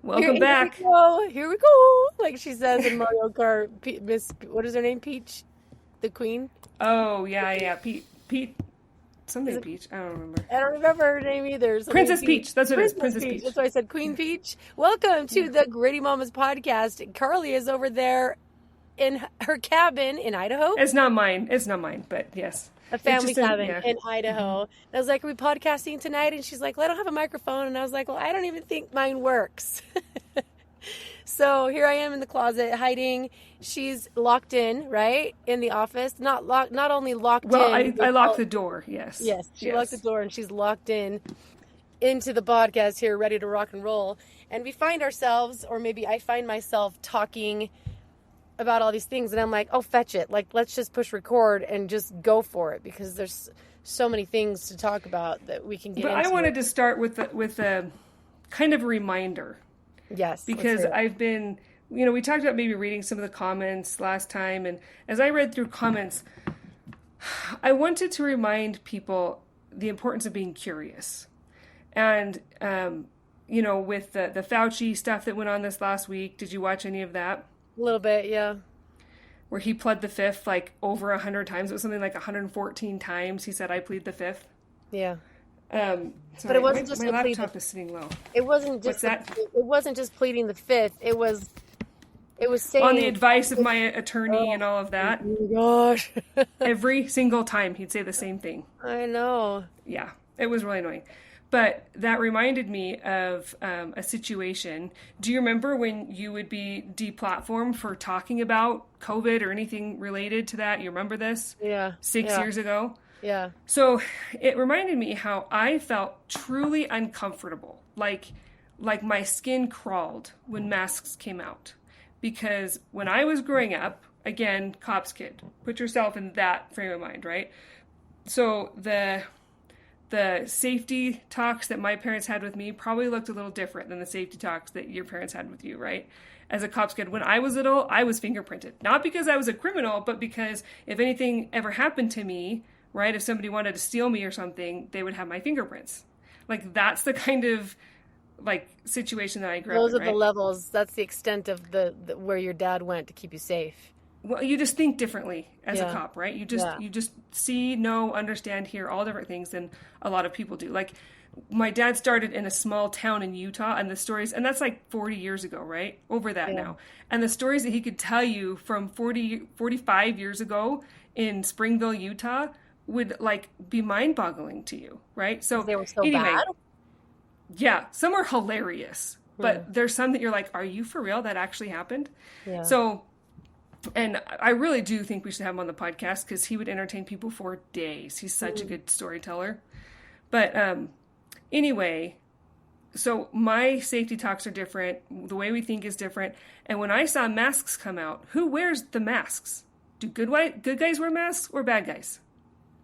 Welcome back. Here we go. Like she says in Mario Kart, what is her name? Peach, the queen. Oh, yeah. Pete, Is something it? Peach. I don't remember. I don't remember her name either. Princess Peach. That's what it is. Princess Princess Peach. Peach. That's why I said Queen Peach. Welcome to the Gritty Mamas podcast. Carly is over there in her cabin in Idaho. It's not mine, but yes. A family cabin in Idaho. And I was like, are we podcasting tonight? And she's like, well, I don't have a microphone. And I was like, well, I don't even think mine works. So here I am in the closet hiding. She's locked in, right? In the office. Not only locked in. Well, I locked the door, yes. Yes, she locked the door and she's locked into the podcast here, ready to rock and roll. And we find ourselves, or maybe I find myself talking about all these things, and I'm like, oh, fetch it. Like, let's just push record and just go for it, because there's so many things to talk about that we can get into. But I wanted to start with a kind of a reminder. Yes. Because I've been, we talked about maybe reading some of the comments last time, and as I read through comments, I wanted to remind people the importance of being curious. And, with the Fauci stuff that went on this last week, did you watch any of that? A little bit, yeah. Where he pled the fifth like over 100 times. It was something like 114 times he said, I plead the fifth. Yeah. Sorry, but it wasn't just my laptop is sitting low. It wasn't just it wasn't just pleading the fifth. It was saying on the advice of my attorney and all of that. Oh my gosh. Every single time he'd say the same thing. I know. Yeah, it was really annoying. But that reminded me of a situation. Do you remember when you would be deplatformed for talking about COVID or anything related to that? You remember this? Yeah. 6 years ago? Yeah. So it reminded me how I felt truly uncomfortable. Like my skin crawled when masks came out. Because when I was growing up, again, cops kid, put yourself in that frame of mind, right? So the safety talks that my parents had with me probably looked a little different than the safety talks that your parents had with you, right? As a cop's kid, when I was little, I was fingerprinted. Not because I was a criminal, but because if anything ever happened to me, right, if somebody wanted to steal me or something, they would have my fingerprints. Like, that's the kind of, situation that I grew up in, Those are right? the levels. That's the extent of the where your dad went to keep you safe. Well, you just think differently as a cop, right? You just see, know, understand, hear all different things than a lot of people do. Like, my dad started in a small town in Utah, and the stories, and that's like 40 years ago, right? Over that now. And the stories that he could tell you from 45 years ago in Springville, Utah, would be mind-boggling to you, right? So they were so bad? Yeah, some are hilarious, but there's some that you're like, are you for real? That actually happened? Yeah. So, and I really do think we should have him on the podcast because he would entertain people for days. He's such a good storyteller. But anyway, so my safety talks are different. The way we think is different. And when I saw masks come out, who wears the masks? Do good guys wear masks or bad guys?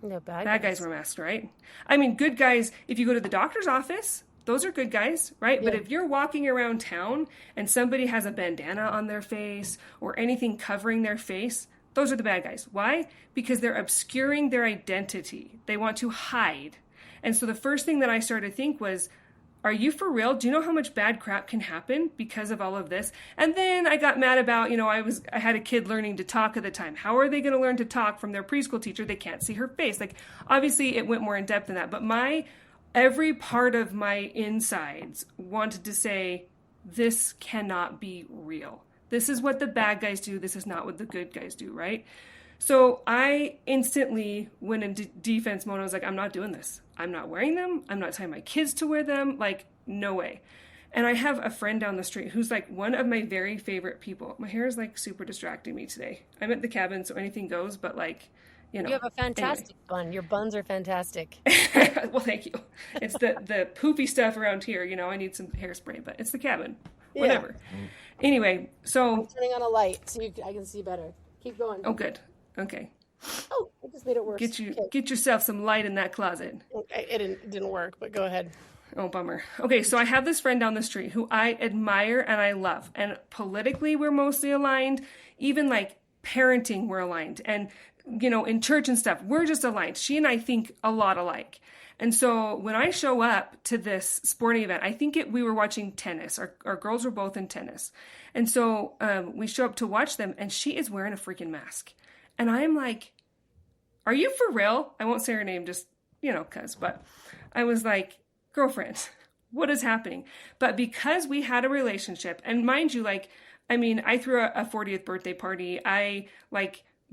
No, bad guys wear masks, right? I mean, good guys, if you go to the doctor's office, those are good guys, right? Yeah. But if you're walking around town and somebody has a bandana on their face or anything covering their face, those are the bad guys. Why? Because they're obscuring their identity. They want to hide. And so the first thing that I started to think was, are you for real? Do you know how much bad crap can happen because of all of this? And then I got mad about, I had a kid learning to talk at the time. How are they going to learn to talk from their preschool teacher? They can't see her face. Obviously it went more in depth than that, but every part of my insides wanted to say, this cannot be real. This is what the bad guys do. This is not what the good guys do, right? So I instantly went into defense mode. I was like, I'm not doing this. I'm not wearing them. I'm not telling my kids to wear them. No way. And I have a friend down the street who's one of my very favorite people. My hair is super distracting me today. I'm at the cabin, so anything goes, but you have a fantastic bun. Your buns are fantastic. Well, thank you. It's the poofy stuff around here. I need some hairspray, but it's the cabin. Whatever. Anyway, so I'm turning on a light so I can see better. Keep going. Oh, good. Okay. Oh, I just made it worse. Get yourself some light in that closet. Okay, it didn't work, but go ahead. Oh, bummer. Okay, so I have this friend down the street who I admire and I love. And politically, we're mostly aligned. Even parenting, we're aligned. And, in church and stuff, we're just aligned. She and I think a lot alike. And so when I show up to this sporting event, I think we were watching tennis. Our girls were both in tennis. And so we show up to watch them, and she is wearing a freaking mask. And I'm like, are you for real? I won't say her name, just, but I was like, girlfriend, what is happening? But because we had a relationship, and mind you, I threw a 40th birthday party.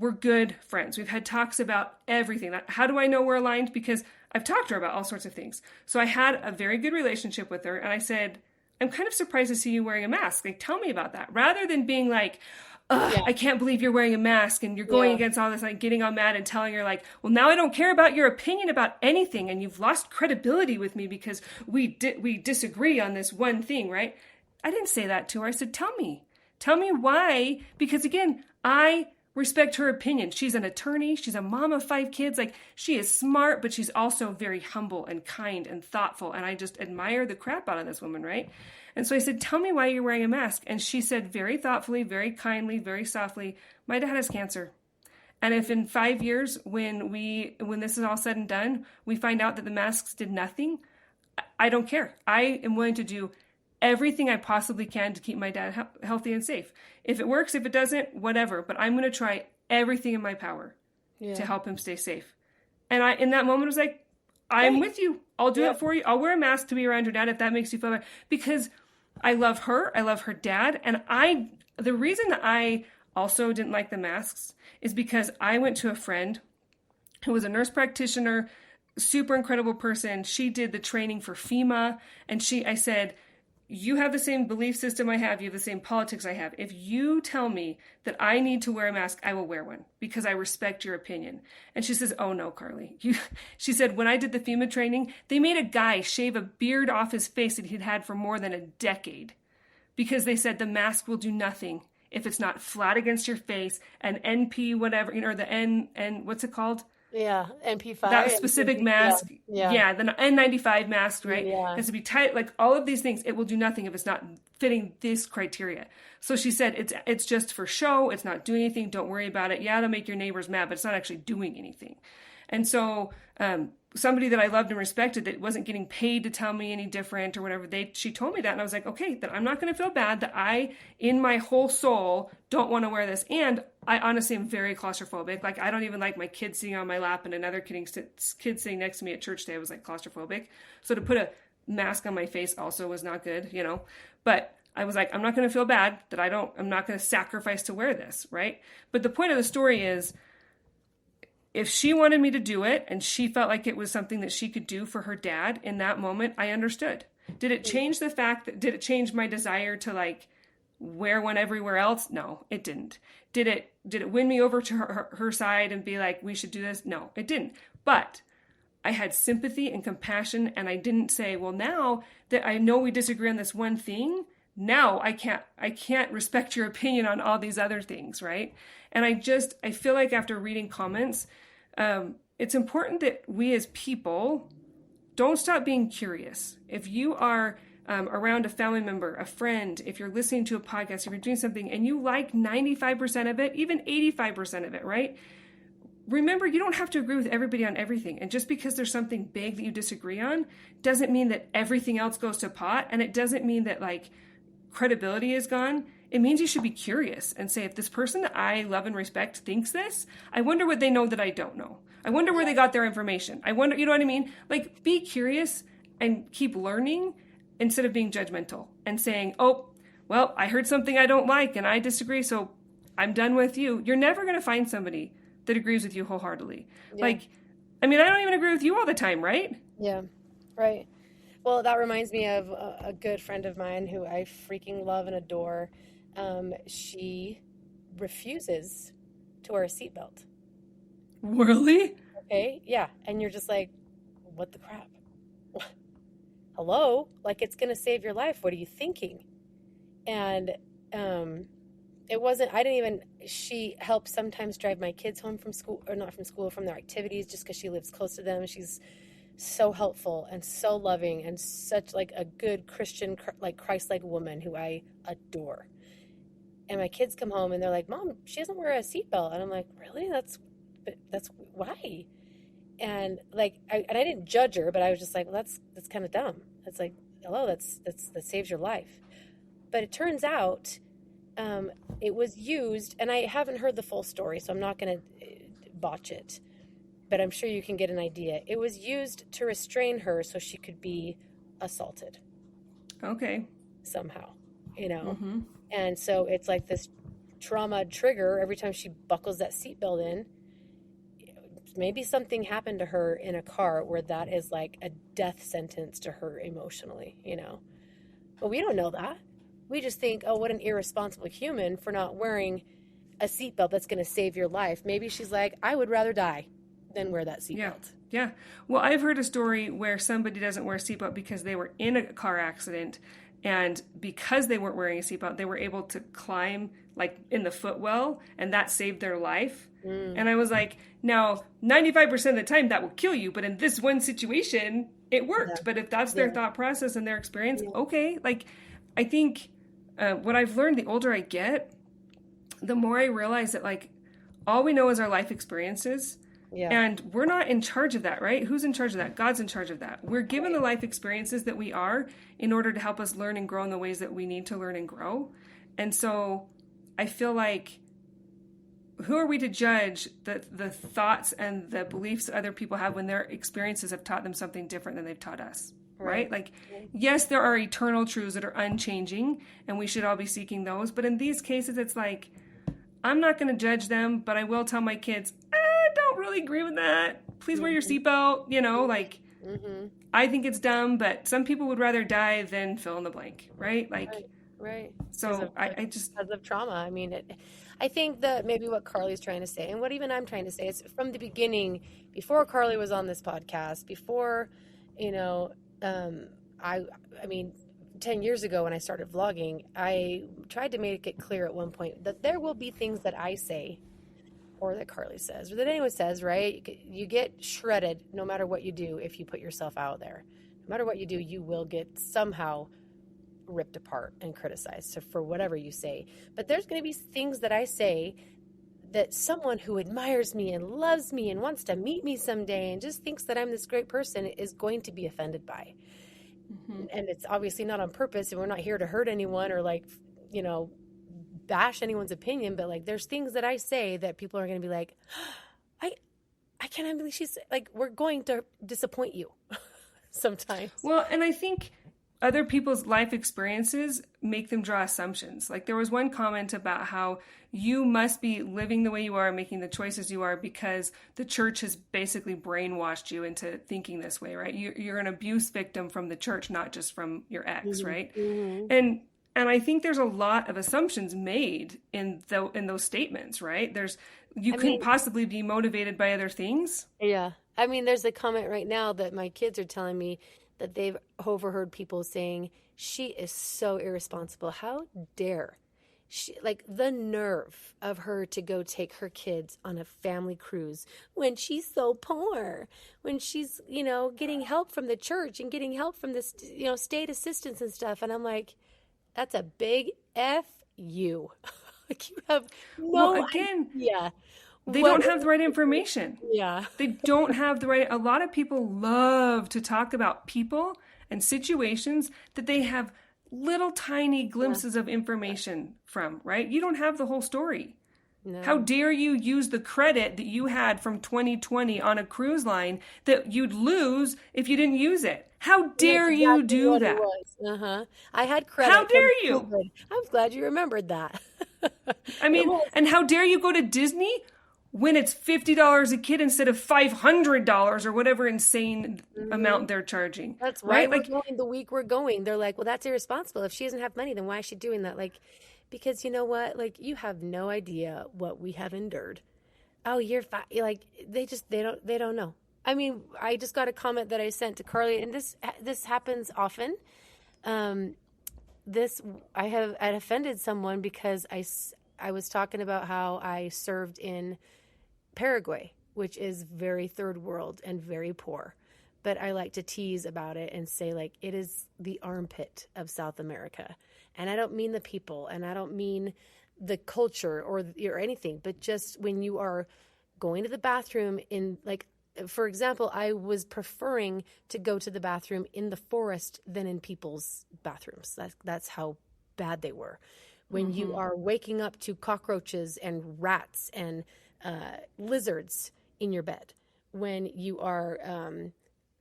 We're good friends. We've had talks about everything. How do I know we're aligned? Because I've talked to her about all sorts of things. So I had a very good relationship with her. And I said, I'm kind of surprised to see you wearing a mask. Tell me about that. Rather than being like, I can't believe you're wearing a mask and you're going against all this, getting all mad and telling her well, now I don't care about your opinion about anything. And you've lost credibility with me because we disagree on this one thing, right? I didn't say that to her. I said, tell me why. Because again, I respect her opinion. She's an attorney. She's a mom of 5 kids. She is smart, but she's also very humble and kind and thoughtful. And I just admire the crap out of this woman, right? And so I said, tell me why you're wearing a mask. And she said very thoughtfully, very kindly, very softly, my dad has cancer. And if in 5 years, when this is all said and done, we find out that the masks did nothing, I don't care. I am willing to do everything I possibly can to keep my dad healthy and safe. If it works, if it doesn't, whatever. But I'm going to try everything in my power to help him stay safe. And I, in that moment, was like, I'm with you. I'll do it for you. I'll wear a mask to be around your dad if that makes you feel better. Because I love her. I love her dad. And the reason that I also didn't like the masks is because I went to a friend who was a nurse practitioner, super incredible person. She did the training for FEMA. And I said, you have the same belief system I have. You have the same politics I have. If you tell me that I need to wear a mask, I will wear one because I respect your opinion. And she says, oh no, Carly. She said, when I did the FEMA training, they made a guy shave a beard off his face that he'd had for more than a decade because they said the mask will do nothing if it's not flat against your face, an NP, whatever, or the N, what's it called? Yeah, NP5. That specific mask. Yeah, the N95 mask, right? Yeah. It has to be tight, all of these things. It will do nothing if it's not fitting this criteria. So she said, it's just for show. It's not doing anything. Don't worry about it. Yeah, it'll make your neighbors mad, but it's not actually doing anything. And so somebody that I loved and respected that wasn't getting paid to tell me any different or whatever, she told me that. And I was like, okay, then I'm not going to feel bad that I, in my whole soul, don't want to wear this. And I honestly am very claustrophobic. I don't even like my kid sitting on my lap and another kid sitting next to me at church today. I was claustrophobic. So to put a mask on my face also was not good, But I was like, I'm not going to feel bad that I'm not going to sacrifice to wear this, right? But the point of the story is, if she wanted me to do it and she felt like it was something that she could do for her dad in that moment, I understood. Did it change did it change my desire to wear one everywhere else? No, it didn't. Did it win me over to her side and be like, we should do this? No, it didn't. But I had sympathy and compassion, and I didn't say, well, now that I know we disagree on this one thing, now I can't respect your opinion on all these other things, right? And I feel like after reading comments, it's important that we as people don't stop being curious. If you are around a family member, a friend, if you're listening to a podcast, if you're doing something and you like 95% of it, even 85% of it, right? Remember, you don't have to agree with everybody on everything. And just because there's something big that you disagree on doesn't mean that everything else goes to pot. And it doesn't mean that credibility is gone. It means you should be curious and say, if this person that I love and respect thinks this, I wonder what they know that I don't know. I wonder where they got their information. I wonder, you know what I mean? Be curious and keep learning instead of being judgmental and saying, oh, well, I heard something I don't like and I disagree, so I'm done with you. You're never going to find somebody that agrees with you wholeheartedly. Yeah. I don't even agree with you all the time, right? Yeah, right. Well, that reminds me of a good friend of mine who I freaking love and adore. She refuses to wear a seatbelt. Really? Okay, yeah. And you're just like, what the crap? Hello? It's going to save your life. What are you thinking? And she helps sometimes drive my kids home from school, or not from school, from their activities, just because she lives close to them. She's so helpful and so loving and such a good Christian, Christ-like woman who I adore. And my kids come home and they're like, Mom, she doesn't wear a seatbelt. And I'm like, really? That's why? And like, I didn't judge her, but I was just like, well, that's kind of dumb. It's like, hello, that saves your life. But it turns out, it was used, and I haven't heard the full story, so I'm not going to botch it, but I'm sure you can get an idea. It was used to restrain her so she could be assaulted. Okay. Somehow, And so it's like this trauma trigger every time she buckles that seatbelt in. Maybe something happened to her in a car where that is like a death sentence to her emotionally, But we don't know that. We just think, oh, what an irresponsible human for not wearing a seatbelt that's going to save your life. Maybe she's like, I would rather die than wear that seatbelt. Yeah. Well, I've heard a story where somebody doesn't wear a seatbelt because they were in a car accident, and because they weren't wearing a seatbelt, they were able to climb like in the footwell, and that saved their life. And I was like, now 95% of the time that will kill you, but in this one situation, it worked. But if that's their thought process and their experience, okay. Like, I think what I've learned, the older I get, the more I realize that like all we know is our life experiences. Yeah. And we're not in charge of that, right? Who's in charge of that? God's in charge of that. We're given the life experiences that we are in order to help us learn and grow in the ways that we need to learn and grow. And so I feel like, who are we to judge the thoughts and the beliefs other people have when their experiences have taught them something different than they've taught us, right? Like, yes, there are eternal truths that are unchanging, and we should all be seeking those. But in these cases, it's like, I'm not going to judge them, but I will tell my kids, I don't really agree with that. Please wear your seatbelt. I think it's dumb, but some people would rather die than fill in the blank, right? Like, right. So I just, because of trauma. I mean, I think that maybe what Carly's trying to say, and what even I'm trying to say, is from the beginning, before Carly was on this podcast, before, I mean, 10 years ago when I started vlogging, I tried to make it clear at one point that there will be things that I say, or that Carly says, or that anyone says, right? You get shredded no matter what you do if you put yourself out there. No matter what you do, you will get somehow ripped apart and criticized for whatever you say. But there's going to be things that I say that someone who admires me and loves me and wants to meet me someday and just thinks that I'm this great person is going to be offended by. And it's obviously not on purpose, and we're not here to hurt anyone or bash anyone's opinion, but like there's things that I say that people are going to be like, I cannot believe she's like, we're going to disappoint you sometimes. Well, and I think other people's life experiences make them draw assumptions. Like there was one comment about how you must be living the way you are, making the choices you are because the church has basically brainwashed you into thinking this way, right? You're an abuse victim from the church, not just from your ex, right? And I think there's a lot of assumptions made in those statements, right? You couldn't possibly be motivated by other things. Yeah. I mean, there's a comment right now that my kids are telling me that they've overheard people saying, she is so irresponsible. How dare she, like the nerve of her to go take her kids on a family cruise when she's so poor, when she's, getting help from the church and getting help from this, state assistance and stuff. And I'm like, that's a big F you. Like you have no idea. They don't have the right information. Yeah. They don't have the right. A lot of people love to talk about people and situations that they have little tiny glimpses of information from, right? You don't have the whole story. No. How dare you use the credit that you had from 2020 on a cruise line that you'd lose if you didn't use it? How dare you do that? I had credit. How dare you? I'm glad you remembered that. I mean, and how dare you go to Disney when it's $50 a kid instead of $500 or whatever insane amount they're charging. That's right. We're going the week we're going. They're like, well, that's irresponsible. If she doesn't have money, then why is she doing that? Like, because you know what? Like, you have no idea what we have endured. Oh, you're fine. Like, they don't know. I mean, I just got a comment that I sent to Carly, and this happens often. I had offended someone because I was talking about how I served in Paraguay, which is very third world and very poor. But I like to tease about it and say, like, it is the armpit of South America. And I don't mean the people, and I don't mean the culture or anything, but just when you are going to the bathroom in, like, for example, I was preferring to go to the bathroom in the forest than in people's bathrooms. That's how bad they were. When you are waking up to cockroaches and rats and lizards in your bed, when you are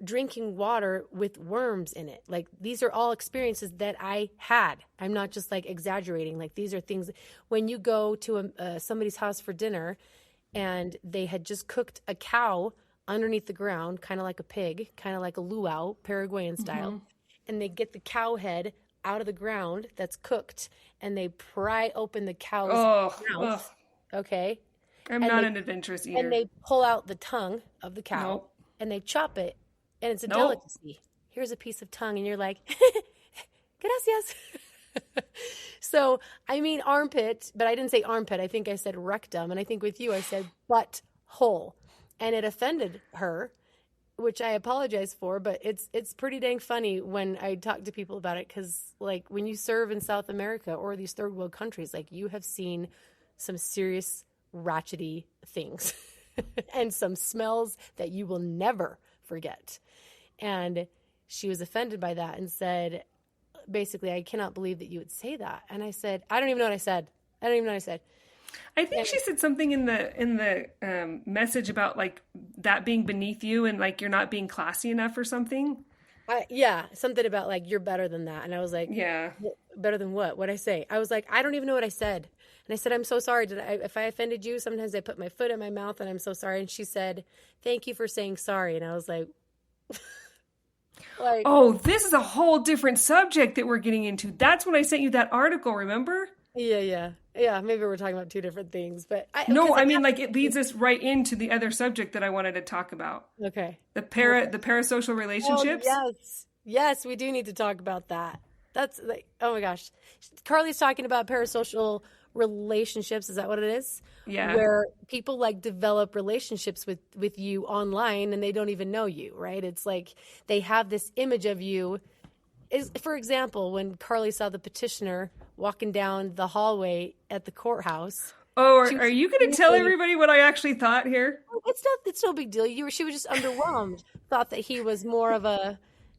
drinking water with worms in it. Like, these are all experiences that I had. I'm not just like exaggerating. Like, these are things when you go to somebody's house for dinner and they had just cooked a cow underneath the ground, kind of like a pig, kind of like a luau, Paraguayan style, and they get the cow head out of the ground that's cooked and they pry open the cow's mouth. Okay. I'm not an adventurous eater. And they pull out the tongue of the cow and they chop it, and it's a delicacy. Here's a piece of tongue, and you're like, gracias. So, I mean armpit, but I didn't say armpit. I think I said rectum, and I think with you I said butthole, and it offended her, which I apologize for, but it's pretty dang funny when I talk to people about it, because like when you serve in South America or these third world countries, like you have seen some serious ratchety things and some smells that you will never forget. And she was offended by that and said, basically, I cannot believe that you would say that. And I said, I don't even know what I said. I think she said something in the message about like that being beneath you and like you're not being classy enough or something. Something about like you're better than that. And I was like, yeah, better than what? What'd I say? I was like, I don't even know what I said. And I said, I'm so sorry. If I offended you, sometimes I put my foot in my mouth and I'm so sorry. And she said, thank you for saying sorry. And I was like, oh, this is a whole different subject that we're getting into. That's when I sent you that article, remember? Yeah. Maybe we're talking about two different things, but it leads us right into the other subject that I wanted to talk about. Okay. The parasocial relationships. Oh, yes, we do need to talk about that. That's like, oh my gosh, Carly's talking about parasocial relationships. Is that what it is? Yeah. Where people like develop relationships with you online and they don't even know you, right? It's like they have this image of you. For example, when Carly saw the petitioner walking down the hallway at the courthouse. Oh, are you going to tell everybody what I actually thought here? It's no big deal. She was just underwhelmed. Thought that he was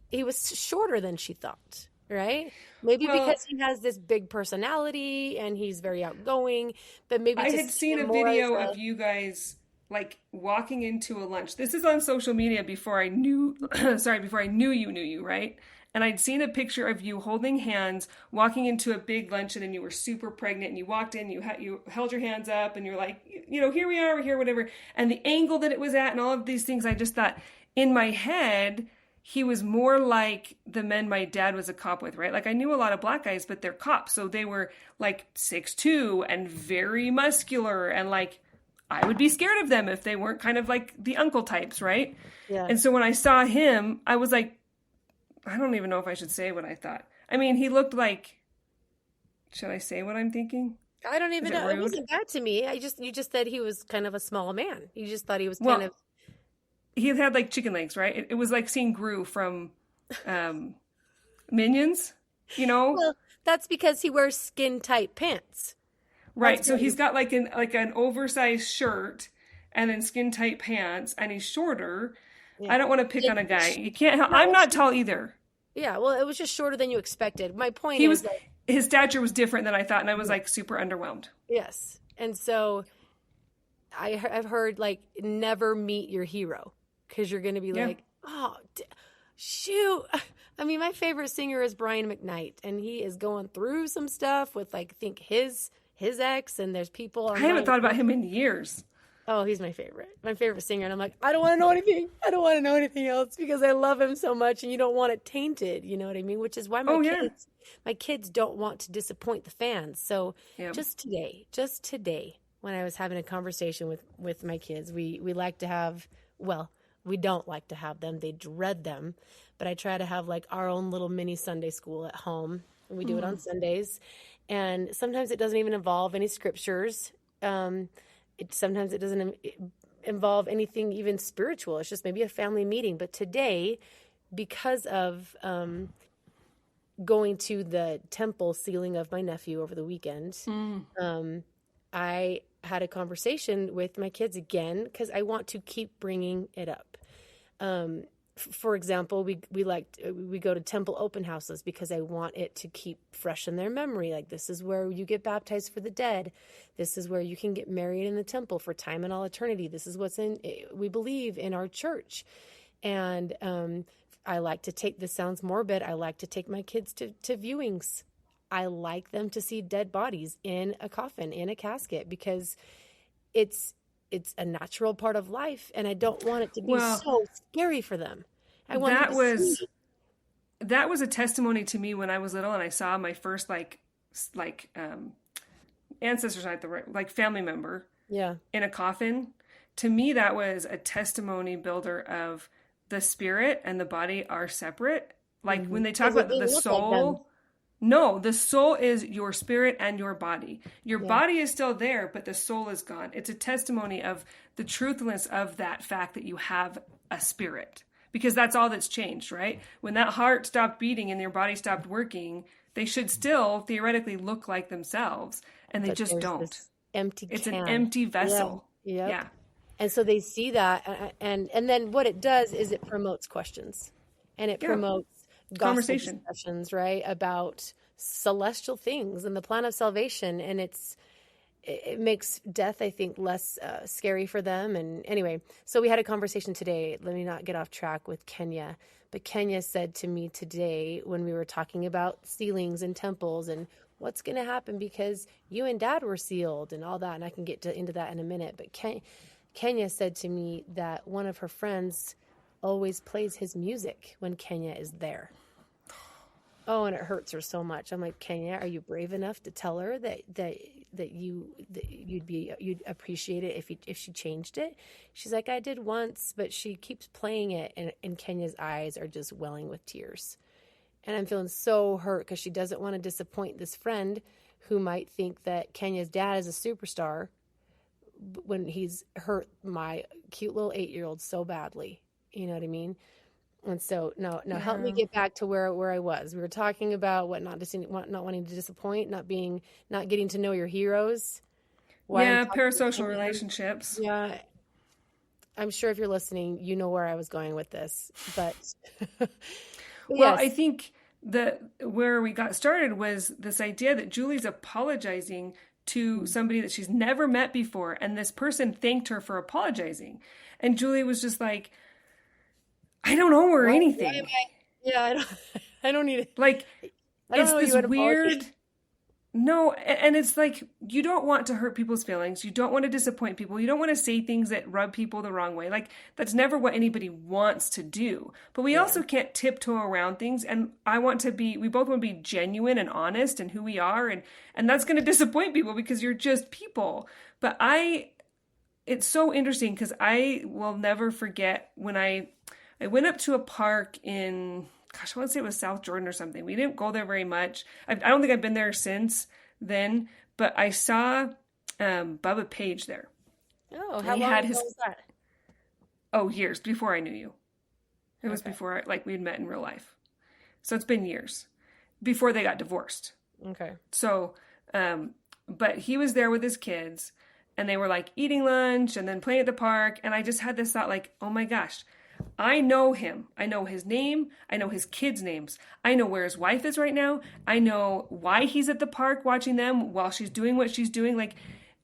he was shorter than she thought, right? Maybe because he has this big personality and he's very outgoing, but maybe I had seen a video of you guys like walking into a lunch. This is on social media before I knew, before I knew you, right? And I'd seen a picture of you holding hands, walking into a big luncheon, and you were super pregnant, and you walked in, you held your hands up, and you're like, here we are, we're here, whatever. And the angle that it was at and all of these things, I just thought, in my head, he was more like the men my dad was a cop with, right? Like, I knew a lot of black guys, but they're cops, so they were like 6'2" and very muscular, and like, I would be scared of them if they weren't kind of like the uncle types, right? Yeah. And so when I saw him, I was like, I don't even know if I should say what I thought. I mean, he looked like, should I say what I'm thinking? I don't even know. It wasn't bad to me. You just said he was kind of a small man. You just thought he was kind of. He had like chicken legs, right? It was like seeing Gru from Minions, Well, that's because he wears skin tight pants. Right. So he's got like an oversized shirt and then skin tight pants, and he's shorter. Yeah. I don't want to pick on a guy. You can't. I'm not tall either. Yeah, well, it was just shorter than you expected. My point is that his stature was different than I thought, and I was like super underwhelmed. Yes, and so I've heard like never meet your hero because you're going to be like, oh, shoot. I mean, my favorite singer is Brian McKnight, and he is going through some stuff with like I think his ex, and there's people. I haven't thought about him in years. Oh, he's my favorite singer. And I'm like, I don't want to know anything. I don't want to know anything else because I love him so much and you don't want it tainted. You know what I mean? Which is why my kids don't want to disappoint the fans. So just today, when I was having a conversation with my kids, we like to have, well, we don't like to have them. They dread them. But I try to have like our own little mini Sunday school at home. And we do it on Sundays. And sometimes it doesn't even involve any scriptures. Sometimes it doesn't involve anything even spiritual. It's just maybe a family meeting. But today, because of going to the temple sealing of my nephew over the weekend, I I had a conversation with my kids again, because I want to keep bringing it up. For example, we go to temple open houses because I want it to keep fresh in their memory. Like, this is where you get baptized for the dead. This is where you can get married in the temple for time and all eternity. This is we believe in our church. And I like to take, this sounds morbid, I like to take my kids to viewings. I like them to see dead bodies in a coffin, in a casket, because it's a natural part of life, and I don't want it to be so scary for them. That was a testimony to me when I was little, and I saw my first ancestors, like family member, in a coffin. To me, that was a testimony builder of the spirit and the body are separate. Like when they talk about the soul. No, the soul is your spirit and your body. Your body is still there, but the soul is gone. It's a testimony of the truthfulness of that fact that you have a spirit, because that's all that's changed, right? When that heart stopped beating and your body stopped working, they should still theoretically look like themselves, and they just don't. Empty It's can. an empty vessel. Yeah. And so they see that, and then what it does is it promotes questions, and it promotes conversation discussions, right, about celestial things and the plan of salvation, and it makes death, I think, less scary for them. And anyway, so we had a conversation today. Let me not get off track with Kenya, but Kenya said to me today when we were talking about sealings and temples and what's going to happen because you and Dad were sealed and all that, and I can get into that in a minute. But Kenya said to me that one of her friends always plays his music when Kenya is there. Oh, and it hurts her so much. I'm like, Kenya, are you brave enough to tell her that you'd appreciate it if she changed it? She's like, I did once, but she keeps playing it, and Kenya's eyes are just welling with tears. And I'm feeling so hurt because she doesn't want to disappoint this friend who might think that Kenya's dad is a superstar when he's hurt my cute little 8-year-old so badly. You know what I mean? And so, no, help me get back to where I was. We were talking about not wanting to disappoint, not getting to know your heroes. Parasocial relationships. Yeah. I'm sure if you're listening, you know where I was going with this, but. Well, yes. I think where we got started was this idea that Julie's apologizing to somebody that she's never met before. And this person thanked her for apologizing. And Julie was just like, I don't owe her anything. I don't need it. Like, it's this weird. No, and it's like, you don't want to hurt people's feelings. You don't want to disappoint people. You don't want to say things that rub people the wrong way. Like, that's never what anybody wants to do. But we also can't tiptoe around things. And we both want to be genuine and honest in who we are. And that's going to disappoint people because you're just people. But it's so interesting because I will never forget when I went up to a park in, I want to say it was South Jordan or something. We didn't go there very much. I don't think I've been there since then, but I saw Bubba Page there. Oh, how long ago was that? Oh, years before I knew you. It was before we had met in real life. So it's been years before they got divorced. Okay. So, but he was there with his kids and they were like eating lunch and then playing at the park. And I just had this thought like, oh my gosh, I know him. I know his name. I know his kids' names. I know where his wife is right now. I know why he's at the park watching them while she's doing what she's doing.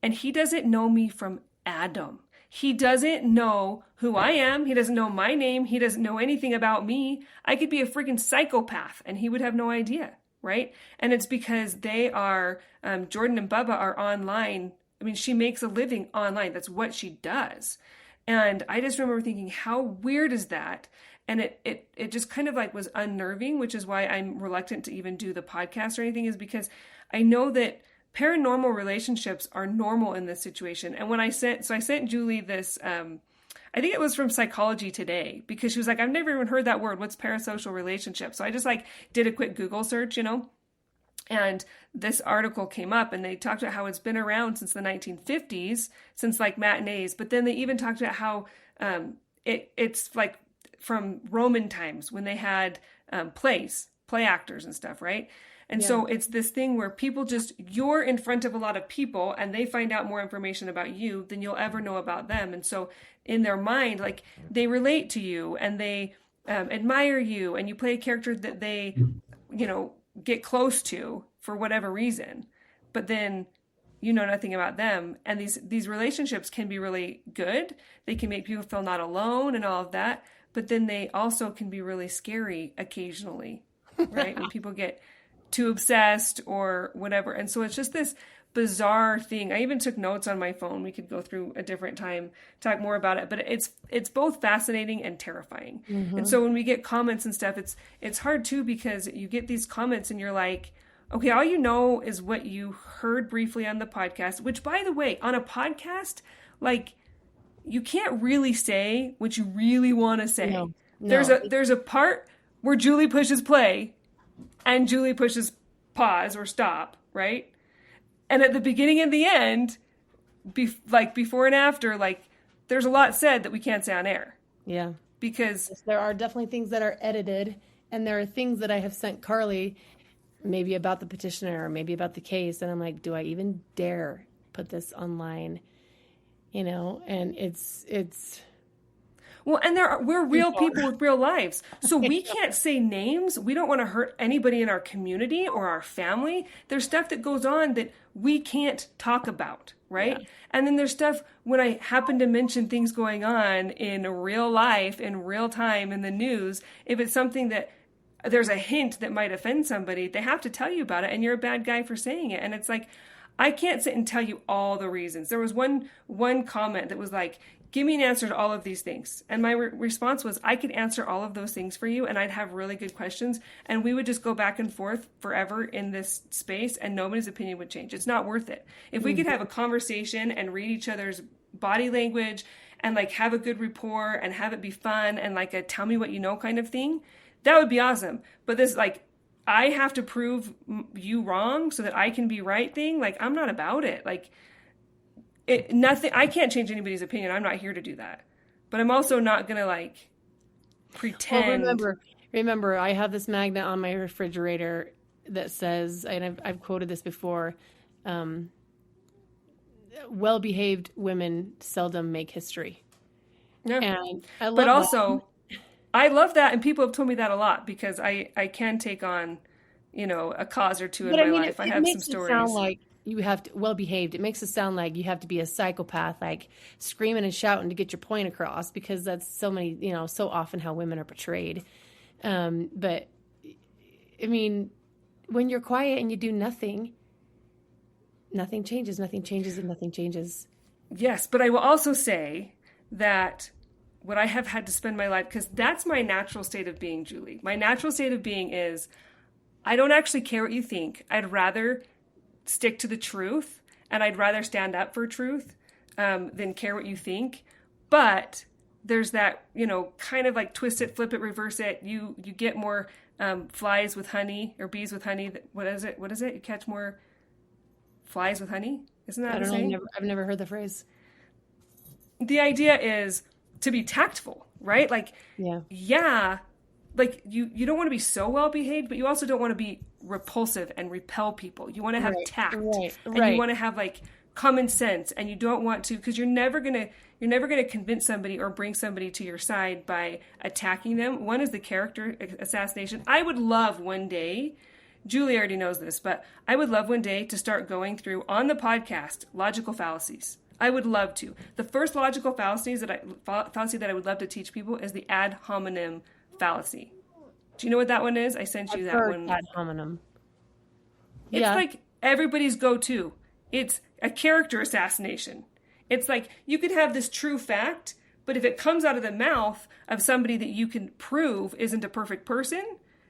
And he doesn't know me from Adam. He doesn't know who I am. He doesn't know my name. He doesn't know anything about me. I could be a freaking psychopath and he would have no idea, right? And it's because they are, Jordan and Bubba are online. I mean, she makes a living online. That's what she does. And I just remember thinking, how weird is that? And it just kind of was unnerving, which is why I'm reluctant to even do the podcast or anything, is because I know that paranormal relationships are normal in this situation. And when I sent Julie this, I think it was from Psychology Today, because she was like, I've never even heard that word. What's parasocial relationship? So I just did a quick Google search, and this article came up and they talked about how it's been around since the 1950s, since matinees. But then they even talked about how it's from Roman times when they had play actors and stuff, right? And so it's this thing where people you're in front of a lot of people and they find out more information about you than you'll ever know about them. And so in their mind, like they relate to you and they admire you, and you play a character that they, get close to for whatever reason. But then you know nothing about them. And these relationships can be really good. They can make people feel not alone and all of that. But then they also can be really scary occasionally, right? When people get too obsessed or whatever. And so it's just this bizarre thing. I even took notes on my phone. We could go through a different time, talk more about it. But it's both fascinating and terrifying. Mm-hmm. And so when we get comments and stuff, it's hard too, because you get these comments and you're like, okay, all you know is what you heard briefly on the podcast, which, by the way, on a podcast, like, you can't really say what you really want to say. No. There's a part where Julie pushes play and Julie pushes pause or stop, right? And at the beginning and the end, before and after, like, there's a lot said that we can't say on air. Yeah. Because there are definitely things that are edited, and there are things that I have sent Carly, maybe about the petitioner or maybe about the case, and I'm like, do I even dare put this online? And it's well, and we're real people with real lives, so we can't say names. We don't want to hurt anybody in our community or our family. There's stuff that goes on that we can't talk about, right? Yeah. And then there's stuff when I happen to mention things going on in real life, in real time, in the news, if it's something that there's a hint that might offend somebody, they have to tell you about it, and you're a bad guy for saying it. And it's like, I can't sit and tell you all the reasons. There was one comment that was like, give me an answer to all of these things. And my response was, I could answer all of those things for you, and I'd have really good questions, and we would just go back and forth forever in this space, and nobody's opinion would change. It's not worth it. If we could have a conversation and read each other's body language and like have a good rapport and have it be fun and like a tell me what you know kind of thing, that would be awesome. But this, like, I have to prove you wrong so that I can be right thing, like, I'm not about it. Like, nothing. I can't change anybody's opinion. I'm not here to do that. But I'm also not gonna like pretend. Well, remember, I have this magnet on my refrigerator that says, and I've quoted this before, well-behaved women seldom make history. Yeah. And I love but also, I love that, and people have told me that a lot, because I can take on, a cause or two in my life. I have some stories. It sound like you have to well-behaved. It makes it sound like you have to be a psychopath, like screaming and shouting to get your point across, because that's so often how women are portrayed. But I mean, when you're quiet and you do nothing changes, and nothing changes. Yes, but I will also say that what I have had to spend my life, because that's my natural state of being, Julie. My natural state of being is, I don't actually care what you think. I'd rather stick to the truth, and I'd rather stand up for truth than care what you think. But there's that, kind of like twist it, flip it, reverse it. You get more flies with honey, or bees with honey. What is it? You catch more flies with honey? Isn't that the saying? I've never heard the phrase. The idea is to be tactful, right? Like, yeah, like you don't want to be so well behaved, but you also don't want to be repulsive and repel people. You want to have tact, and you want to have like common sense, and you don't want to, because you're never gonna convince somebody or bring somebody to your side by attacking them. One is the character assassination. I would love one day, Julie already knows this, but I would love one day to start going through on the podcast logical fallacies. I would love to. The first logical fallacy that I would love to teach people is the ad hominem fallacy. Do you know what that one is? I sent you that one. Ad hominem. It's like everybody's go-to. It's a character assassination. It's like you could have this true fact, but if it comes out of the mouth of somebody that you can prove isn't a perfect person,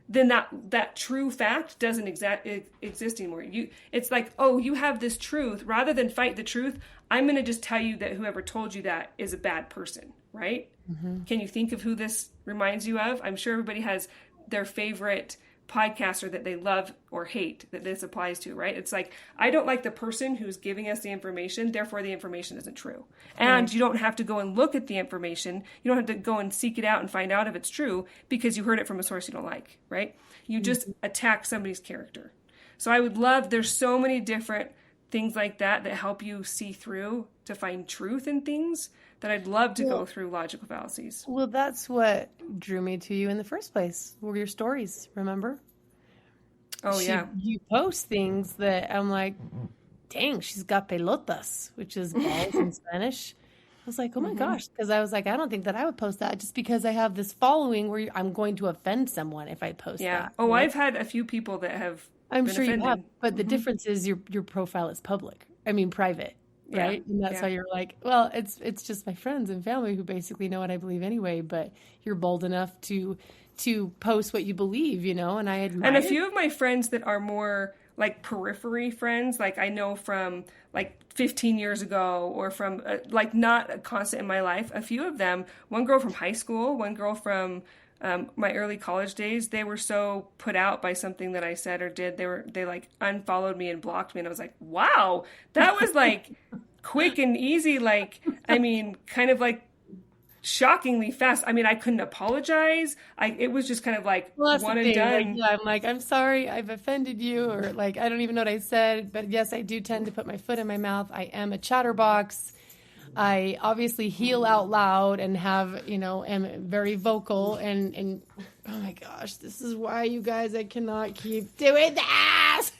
then that true fact doesn't exist anymore. It's like, oh, you have this truth. Rather than fight the truth, I'm going to just tell you that whoever told you that is a bad person, right? Mm-hmm. Can you think of who this reminds you of? I'm sure everybody has their favorite podcaster that they love or hate that this applies to, right? It's like, I don't like the person who's giving us the information, therefore the information isn't true. And you don't have to go and look at the information. You don't have to go and seek it out and find out if it's true because you heard it from a source you don't like, right? You just attack somebody's character. So I would love, there's so many different things like that help you see through to find truth in things that I'd love to go through logical fallacies. Well, that's what drew me to you in the first place, were your stories, remember? Oh, yeah. You post things that I'm like, dang, she's got pelotas, which is balls in Spanish. I was like, oh my gosh, because I was like, I don't think that I would post that just because I have this following where I'm going to offend someone if I post that. Oh, right? I've had a few people that have I'm been sure offended. you have, but the difference is your profile is public. I mean, private, right? And that's how you're like, well, it's just my friends and family who basically know what I believe anyway, but you're bold enough to post what you believe, you know, and I admire And a few of my friends that are more like periphery friends, like I know from like 15 years ago or from like not a constant in my life, a few of them, one girl from high school, one girl from my early college days, they were so put out by something that I said or did. They like unfollowed me and blocked me. And I was like, wow, that was like quick and easy. Like, I mean, kind of like shockingly fast. I mean, I couldn't apologize. It was just kind of like one and done. Like, I'm like, I'm sorry, I've offended you, or like, I don't even know what I said. But yes, I do tend to put my foot in my mouth. I am a chatterbox. I obviously heal out loud and have, you know, am very vocal and oh my gosh, this is why you guys, I cannot keep doing this.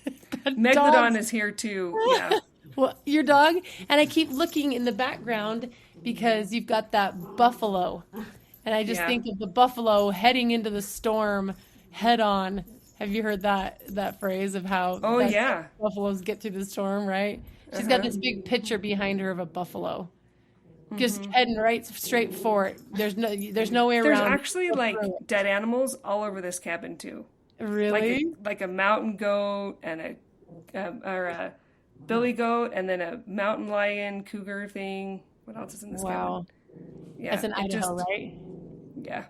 Megalodon is here too. Yeah. Well, your dog, and I keep looking in the background because you've got that buffalo, and I just think of the buffalo heading into the storm head on. Have you heard that phrase of how buffaloes get through the storm, right? She's got this big picture behind her of a buffalo just heading right straight for it. There's no way around. There's actually like dead animals all over this cabin too. Really? Like a mountain goat and a billy goat, and then a mountain lion, cougar thing. What else is in this cabin? Yeah, that's in Idaho, right? Yeah.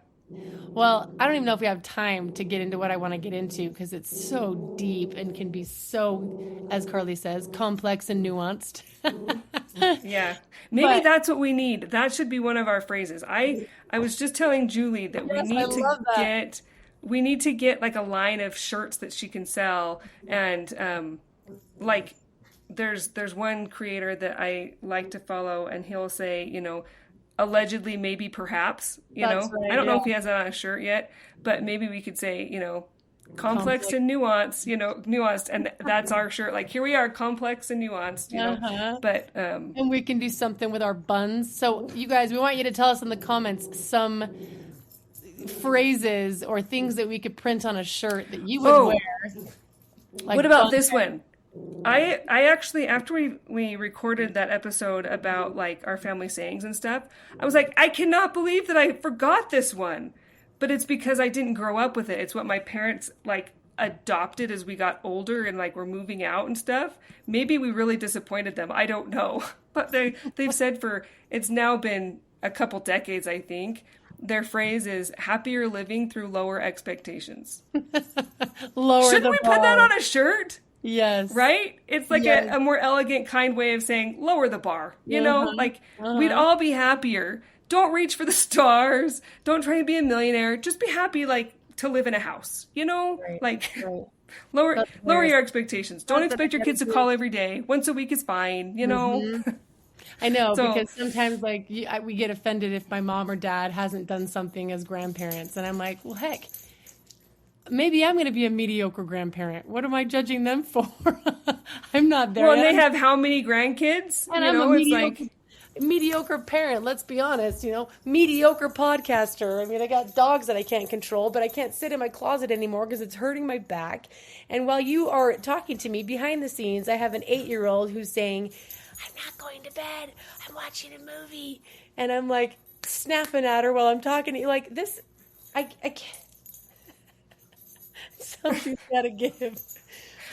Well, I don't even know if we have time to get into what I want to get into because it's so deep and can be so, as Carly says, complex and nuanced. Yeah. Maybe that's what we need. That should be one of our phrases. I was just telling Julie that we need to get like a line of shirts that she can sell, and like there's one creator that I like to follow, and he'll say, you know, allegedly, maybe, perhaps, you know, right, I don't know if he has that on a shirt yet, but maybe we could say, you know, complex and nuanced, you know, nuanced, and that's our shirt. Like, here we are, complex and nuanced, you know, but and we can do something with our buns. So you guys, we want you to tell us in the comments some phrases or things that we could print on a shirt that you would wear. Like, what about this one? I actually, after we recorded that episode about like our family sayings and stuff, I was like, I cannot believe that I forgot this one. But it's because I didn't grow up with it. It's what my parents like adopted as we got older and like we're moving out and stuff. Maybe we really disappointed them. I don't know. But they've said it's now been a couple decades, I think. Their phrase is happier living through lower expectations. Shouldn't we put that on a shirt? Yes. Right? It's like a more elegant, kind way of saying lower the bar. You know, like we'd all be happier. Don't reach for the stars. Don't try to be a millionaire. Just be happy, like, to live in a house. You know? Lower your expectations. Don't expect your kids to call every day. Once a week is fine, you know? I know, because sometimes, like, we get offended if my mom or dad hasn't done something as grandparents. And I'm like, well, heck, maybe I'm going to be a mediocre grandparent. What am I judging them for? I'm not there. Well, and they have how many grandkids? And I'm a mediocre parent, let's be honest, you know, mediocre podcaster. I mean, I got dogs that I can't control, but I can't sit in my closet anymore because it's hurting my back. And while you are talking to me behind the scenes, I have an 8-year-old who's saying, I'm not going to bed. I'm watching a movie. And I'm like snapping at her while I'm talking to you. Like this, I can't. Something's got to give.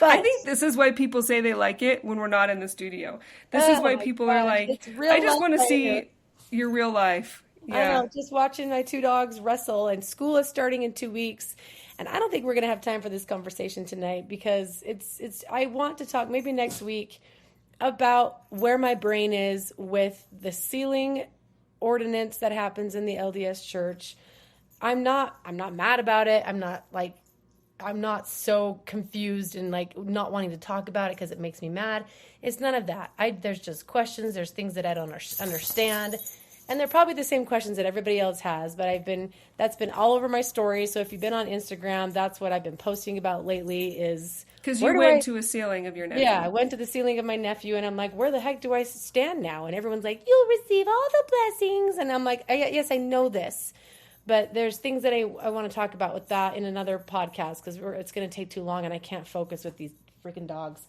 But I think this is why people say they like it when we're not in the studio. This is why people are like, I just want to see your real life. Yeah. I know, just watching my 2 dogs wrestle, and school is starting in 2 weeks. And I don't think we're going to have time for this conversation tonight because I want to talk maybe next week about where my brain is with the sealing ordinance that happens in the LDS church. I'm not mad about it. I'm not like, I'm not so confused and like not wanting to talk about it because it makes me mad. It's none of that. There's just questions. There's things that I don't understand. And they're probably the same questions that everybody else has, but that's been all over my story. So if you've been on Instagram, that's what I've been posting about lately is... Because you went to a sealing of your nephew. Yeah, I went to the sealing of my nephew, and I'm like, where the heck do I stand now? And everyone's like, you'll receive all the blessings. And I'm like, yes, I know this. But there's things that I want to talk about with that in another podcast because it's going to take too long and I can't focus with these freaking dogs.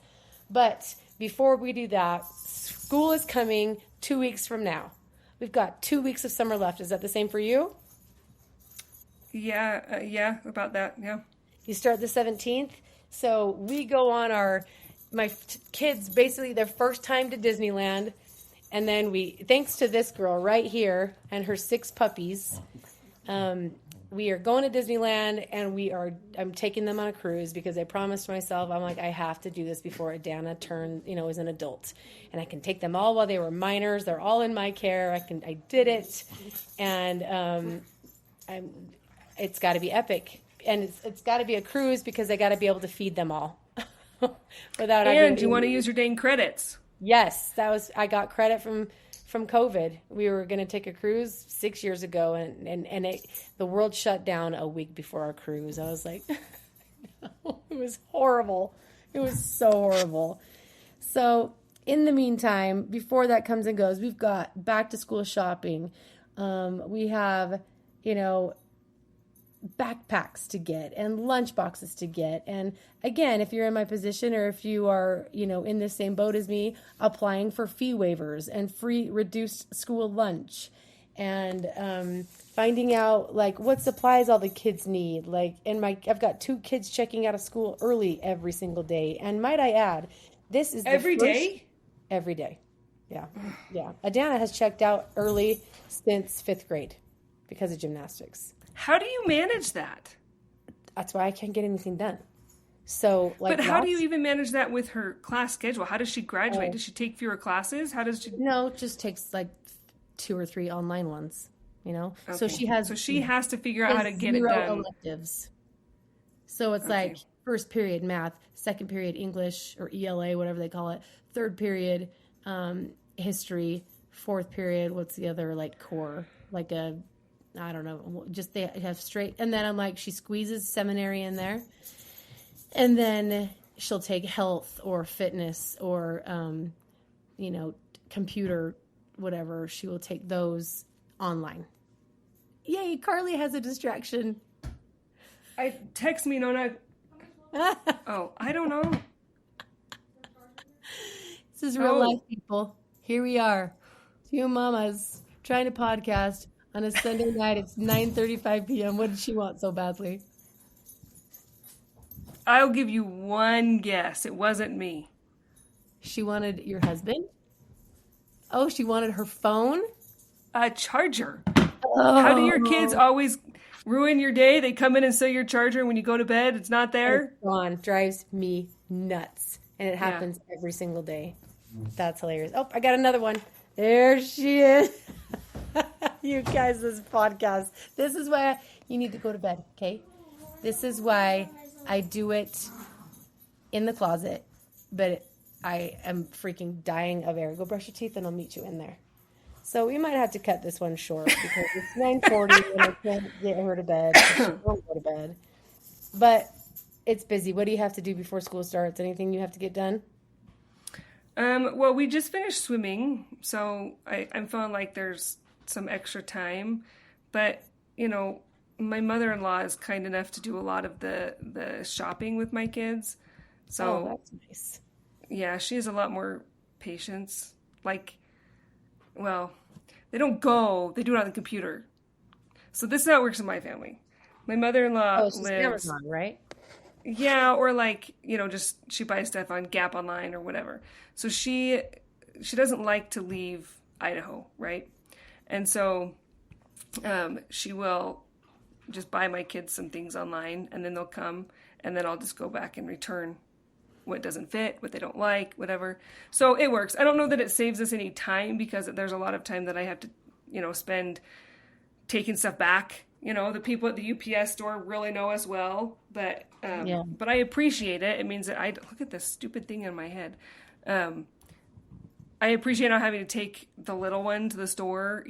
But before we do that, school is coming 2 weeks from now. We've got 2 weeks of summer left. Is that the same for you? Yeah, about that, yeah. You start the 17th. So we go on my kids, basically their first time to Disneyland. And then thanks to this girl right here and her 6 puppies, we are going to Disneyland and I'm taking them on a cruise because I promised myself, I'm like, I have to do this before Adana is an adult and I can take them all while they were minors. They're all in my care. I did it. And, it's gotta be epic and it's gotta be a cruise because I gotta be able to feed them all without. And you want to use your dang credits. Yes. I got credit from COVID. We were going to take a cruise 6 years ago and the world shut down a week before our cruise. I was like, no, it was horrible. It was so horrible. So in the meantime, before that comes and goes, we've got back to school shopping. We have, backpacks to get and lunch boxes to get. And again, if you're in my position or if you are, in the same boat as me, applying for fee waivers and free reduced school lunch and finding out like what supplies all the kids need. Like I've got 2 kids checking out of school early every single day. And might I add, this is every day? Every day. Yeah. Yeah. Adana has checked out early since 5th grade because of gymnastics. How do you manage that? That's why I can't get anything done. So, but how do you even manage that with her class schedule? How does she graduate? Does she take fewer classes? How does she? No, it just takes like 2 or 3 online ones. Okay. So she has to figure out how to get it done. Electives. So it's like first period math, second period English or ELA, whatever they call it. Third period history. Fourth period, what's the other like core like a. I don't know, just they have straight. And then I'm like, she squeezes seminary in there. And then she'll take health or fitness or, computer, whatever. She will take those online. Yay, Carly has a distraction. Text me, Nona. Oh, I don't know. This is real life, people. Here we are. 2 mamas trying to podcast. On a Sunday night, it's 9:35 p.m. What did she want so badly? I'll give you one guess. It wasn't me. She wanted your husband? Oh, she wanted her phone? A charger. Oh. How do your kids always ruin your day? They come in and sell your charger, and when you go to bed, it's not there? It's gone. Drives me nuts. And it happens every single day. That's hilarious. Oh, I got another one. There she is. You guys, this podcast. This is why you need to go to bed, okay? This is why I do it in the closet, but I am freaking dying of air. Go brush your teeth and I'll meet you in there. So we might have to cut this one short because it's 9:40 and I can't get her to bed. She won't go to bed. But it's busy. What do you have to do before school starts? Anything you have to get done? Well, we just finished swimming, so I'm feeling like there's some extra time, but my mother-in-law is kind enough to do a lot of the shopping with my kids. So that's nice. Yeah, she has a lot more patience. Like, well, they don't go, they do it on the computer. So this is how it works in my family. My mother-in-law she's Amazon, right? Yeah, or like, just she buys stuff on Gap Online or whatever. So she doesn't like to leave Idaho, right? And so she will just buy my kids some things online, and then they'll come, and then I'll just go back and return what doesn't fit, what they don't like, whatever. So it works. I don't know that it saves us any time because there's a lot of time that I have to, spend taking stuff back The people at the UPS store really know us well, but I appreciate it. It means that look at this stupid thing in my head. I appreciate not having to take the little one to the store,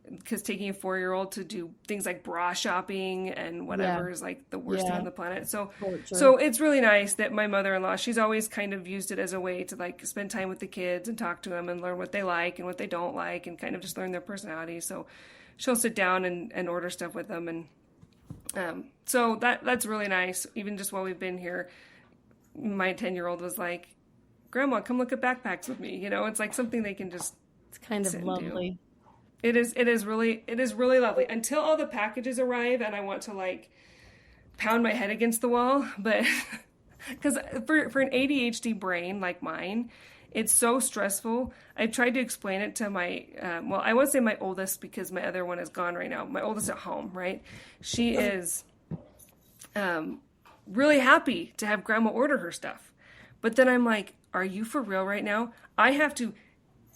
because taking a 4-year-old to do things like bra shopping and whatever is like the worst thing on the planet. So it's really nice that my mother-in-law, she's always kind of used it as a way to like spend time with the kids and talk to them and learn what they like and what they don't like and kind of just learn their personality. So she'll sit down and order stuff with them. And so that's really nice. Even just while we've been here, my 10-year-old was like, Grandma, come look at backpacks with me. It's like something they can just. It's kind of lovely. It is really lovely until all the packages arrive and I want to like pound my head against the wall. But because for an ADHD brain like mine, it's so stressful. I've tried to explain it to my, I won't say my oldest because my other one is gone right now. My oldest at home, right? She is really happy to have Grandma order her stuff. But then I'm like, are you for real right now? I have to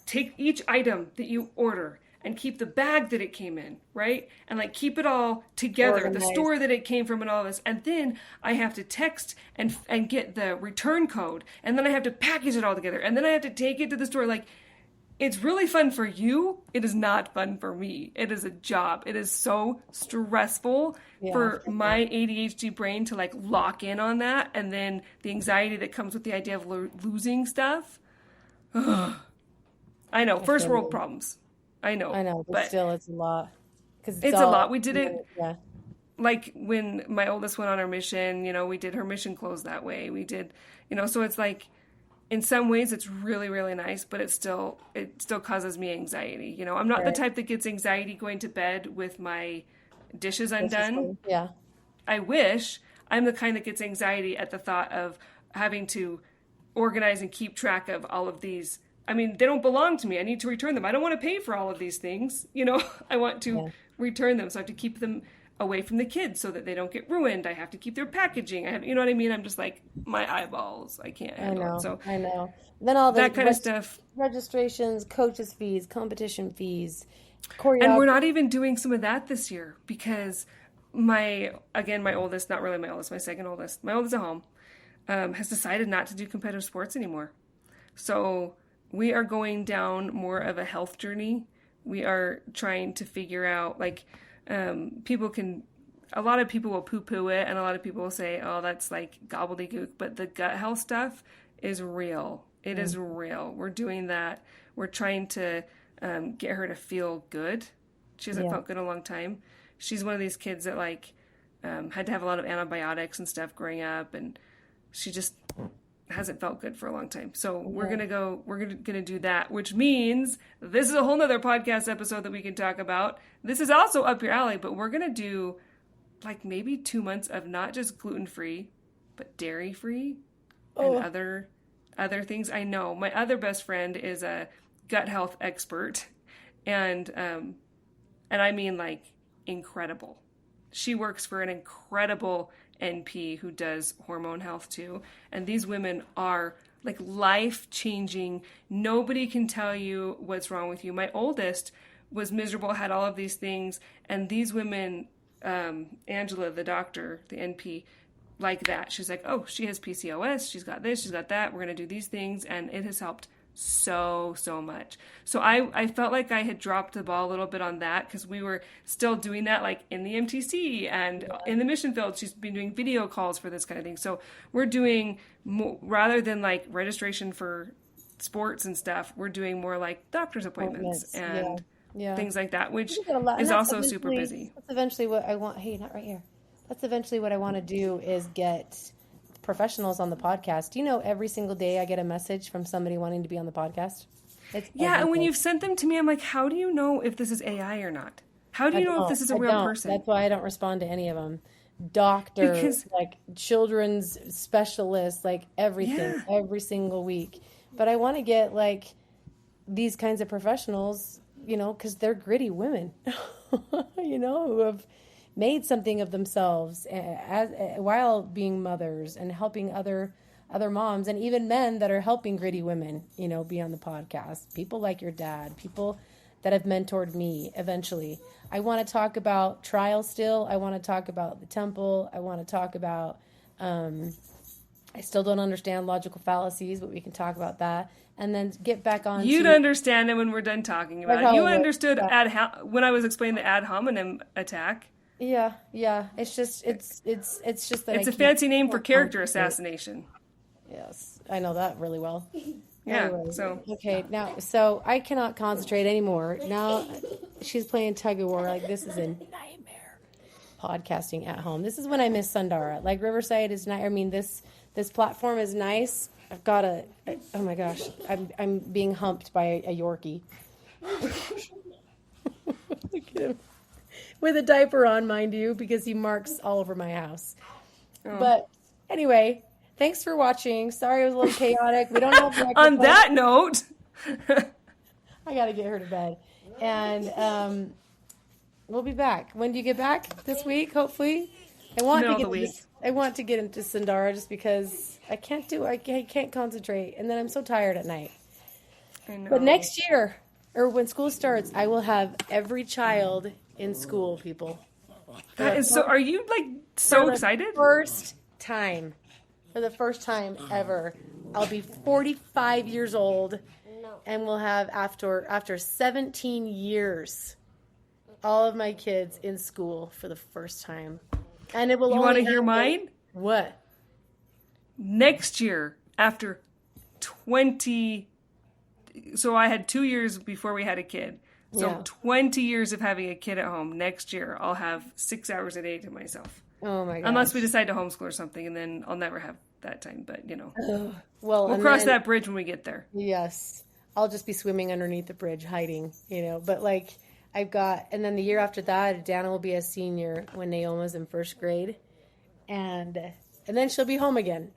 take each item that you order and keep the bag that it came in, right? And like keep it all together, organized. The store that it came from and all this. And then I have to text and get the return code. And then I have to package it all together. And then I have to take it to the store. Like, it's really fun for you. It is not fun for me. It is a job. It is so stressful for my ADHD brain to like lock in on that. And then the anxiety that comes with the idea of losing stuff. I know. First world problems. I know. But still it's a lot. It's a lot. We did it. Yeah. Like when my oldest went on her mission, we did her mission clothes that way. We did, so it's like, in some ways it's really, really nice, but it still causes me anxiety. I'm not the type that gets anxiety going to bed with my dishes undone. Yeah. I wish. I'm the kind that gets anxiety at the thought of having to organize and keep track of all of these. I mean, they don't belong to me. I need to return them. I don't want to pay for all of these things. I want to return them. So I have to keep them away from the kids so that they don't get ruined. I have to keep their packaging. You know what I mean? I'm just like, my eyeballs, I can't handle it. So I know. Then all that kind of stuff. Registrations, coaches fees, competition fees, choreography. And we're not even doing some of that this year because my oldest, not really my oldest, my second oldest, my oldest at home, has decided not to do competitive sports anymore. So we are going down more of a health journey. We are trying to figure out a lot of people will poo-poo it and a lot of people will say, oh, that's like gobbledygook, but the gut health stuff is real. It is real. We're doing that. We're trying to get her to feel good. She hasn't felt good in a long time. She's one of these kids that had to have a lot of antibiotics and stuff growing up, and she just hasn't felt good for a long time. So we're going to do that, which means this is a whole nother podcast episode that we can talk about. This is also up your alley, but we're going to do like maybe 2 months of not just gluten-free, but dairy-free and other things. I know my other best friend is a gut health expert and I mean like incredible. She works for an incredible NP who does hormone health too. And these women are like life-changing. Nobody can tell you what's wrong with you. My oldest was miserable, had all of these things. And these women, Angela, the doctor, the NP, like that. She's like, oh, she has PCOS. She's got this, she's got that. We're going to do these things. And it has helped so much. So I felt like I had dropped the ball a little bit on that because we were still doing that like in the MTC and in the mission field. She's been doing video calls for this kind of thing. So we're doing more, rather than like registration for sports and stuff, we're doing more like doctor's appointments and things like that, which is also super busy. That's eventually what I want. Hey, not right here. That's eventually what I want to do is get professionals on the podcast. Every single day I get a message from somebody wanting to be on the podcast. And when you've sent them to me, I'm like, how do you know if this is AI or not? How do you know if this is a real person? That's why I don't respond to any of them. Doctors, like children's specialists, like everything, every single week. But I want to get like these kinds of professionals, because they're gritty women, who have made something of themselves while being mothers and helping other moms and even men that are helping gritty women, be on the podcast. People like your dad, people that have mentored me eventually. I want to talk about trial still. I want to talk about the temple. I want to talk about, I still don't understand logical fallacies, but we can talk about that. And then get back on. You'd understand it when we're done talking about it. You understood when I was explaining the ad hominem attack. Yeah. It's just that it's a fancy name for character assassination. Yes, I know that really well. Yeah. Anyway, so so I cannot concentrate anymore. Now she's playing tug of war. Like, this is a nightmare. Podcasting at home. This is when I miss Sundara. Like, Riverside is nice. I mean, this platform is nice. I've got oh my gosh, I'm being humped by a Yorkie. Look at him. With a diaper on, mind you, because he marks all over my house. Oh. But anyway, thanks for watching. Sorry it was a little chaotic. We don't have on that note, I got to get her to bed. And we'll be back. When do you get back? This week, hopefully. I want to get into Sundara just because I can't concentrate, and then I'm so tired at night. I know. But next year, or when school starts, I will have every child in school, people. That is so. Are you like so excited? For the first time ever, I'll be 45 years old, and we'll have after 17 years, all of my kids in school for the first time. And it will. You want to hear mine? What? Next year, after 20. So I had 2 years before we had a kid. So 20 years of having a kid at home. Next year, I'll have 6 hours a day to myself. Oh my god! Unless we decide to homeschool or something, and then I'll never have that time. But we'll cross that bridge when we get there. Yes, I'll just be swimming underneath the bridge, hiding. But like I've got, and then the year after that, Dana will be a senior when Naoma's in first grade, and then she'll be home again.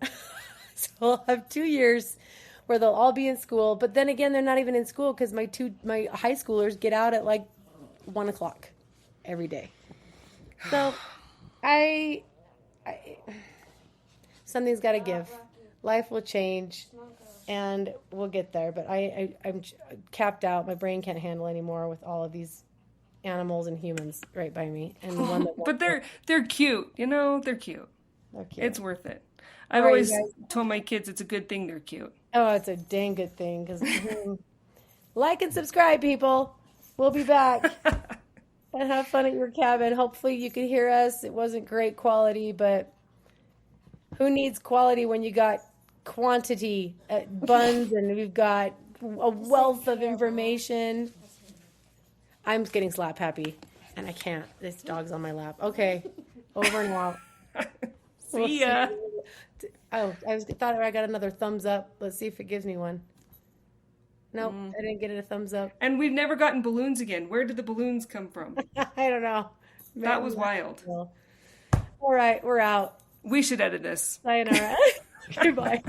So I'll have 2 years where they'll all be in school, but then again, they're not even in school because my high schoolers get out at like 1:00 every day. So I something's got to give. Life will change, and we'll get there. But I'm capped out. My brain can't handle anymore with all of these animals and humans right by me. And one that but they're cute. They're cute. They're cute. It's worth it. I've always told my kids it's a good thing they're cute. Oh, it's a dang good thing. Because like and subscribe, people. We'll be back. And have fun at your cabin. Hopefully you can hear us. It wasn't great quality, but who needs quality when you got quantity at buns and we've got a wealth of information? I'm getting slap happy, and I can't. This dog's on my lap. Okay, over and out. See ya. Oh, I thought I got another thumbs up. Let's see if it gives me one. Nope, I didn't get it a thumbs up. And we've never gotten balloons again. Where did the balloons come from? I don't know. That was wild. All right, we're out. We should edit this. Sayonara. Goodbye.